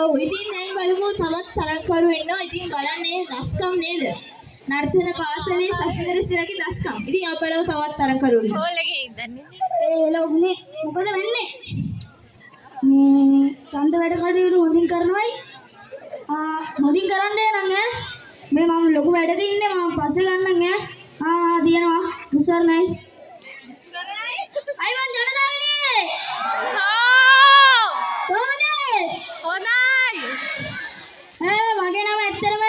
ඔව් ඉතින් දැන් බලමු තවත් තරංකරු ඉන්නවා. ඉතින් බලන්නේ දස්කම් නේද? නර්තන පාසලේ සසින්දර සිරගේ දස්කම්. ඉතින් අපි බලමු තවත් තරංකරු. හෝල් එකේ ඉඳන්නේ. ලොකුනේ මොකද වෙන්නේ? මේ ඡන්ද වැඩ කටයුතු හොඳින් කරනවයි. හොඳින් කරන්නේ නම් මේ මම ලොකු වැඩක ඉන්නේ මම පස්සේ ගන්නම් තියෙනවා මුසර්ණයි. අයිවන් ජනතාවනේ. කොහමද? හොඳයි. මගේ නම ඇත්තටම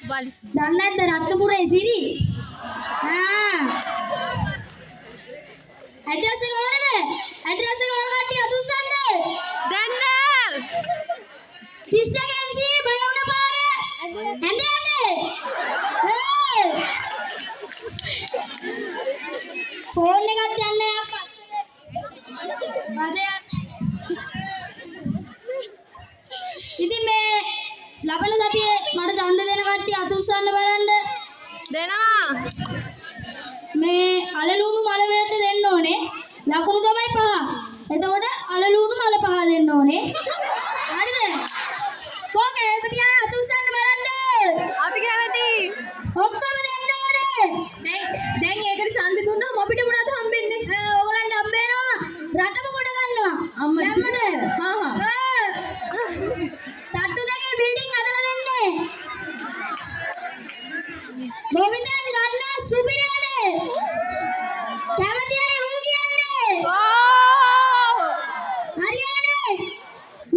බලි. දන්නේ නැද්ද රත්නපුරේ සිරි? ඇඩ්‍රස් එක ඕනද? ඇඩ්‍රස් එක ඕන කට්ටිය අතුස්සන්න. දැන්න. 32 NC බය වුණ පාර. ඇඳේ. ෆෝන් එකක් යන්නේ අප්පා. ඉතින් මේ ලබන සතියේ මට ඡන්ද දෙන කට්ටිය අතුස්සන්න බලන්න. දෙනවා. මේ අලලුණු මල වලට දෙන්න ඕනේ. ලකුණු තමයි 5. එතකොට අලලුණු මල 5 දෙන්න ඕනේ. හරිද? කොහේ එපතියා අතුස්සන්න බලන්න. අපි කැමති. ඔක්කොම දෙන්න ඕනේ. දැන් ඒකට ඡන්ද දුන්නාම අපිට මොනවද හම්බෙන්නේ? ඕගලන්ට හම්බ වෙනවා රටම කොට ගන්නවා. අම්මා දැම්මද? හා. තට්ටු දෙකේ බිල්ඩින් හදලා දෙන්නේ. ගෝවින්දන් ගන්න සුපිරියනේ. කැමති අය ඌ කියන්නේ. හරියනේ.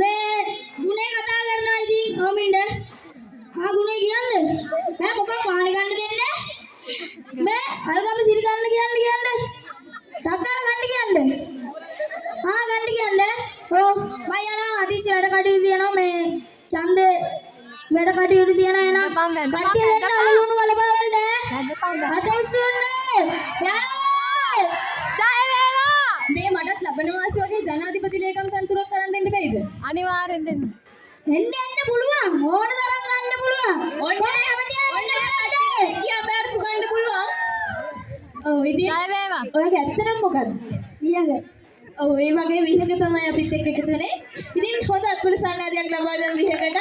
මේ ගුණේ කතා කරනවා ඉතින් ඕමින්ද. ගුණේ කියන්නේ. මොකක් පාණි ගන්න දෙන්නේ? මේ අල්ගම සිරි ගන්න කියන්නේ. ටක්කාල ගන්න කියන්නේ. ගන්න කියන්නේ. ඔව් මම යනවා හදිසි වැඩ කටයුතු තියෙනවා මේ ඡන්දේ වැඩ කටයුතු තියෙනවා එනවා. කට්ටිය දෙන්න අලුණු වලපාවලට. අතොස්සුන්නේ. යනවා. ජය වේවා. මේ මටත් ලබන මාසේ වගේ ජනාධිපති ලේකම් තනතුරක් කරන් දෙන්න බැයිද? අනිවාර්යෙන් දෙන්න. එන්න පුළුවන්. ඕන තරම් ගන්න පුළුවන්. ඔන්න කියා බෑරතු ගන්න පුළුවන්. ඔව් ඉතින් ජය වේවා. ඔයගේ ඇත්තටම මොකද්ද? ඊයඟ ඔව් ඒ වගේ විහක තමයි අපිත් එක්ක එකතු වෙන්නේ. ඉතින් හොඳ අත්පුර සන්නාදයක් ලබා දෙන විහකට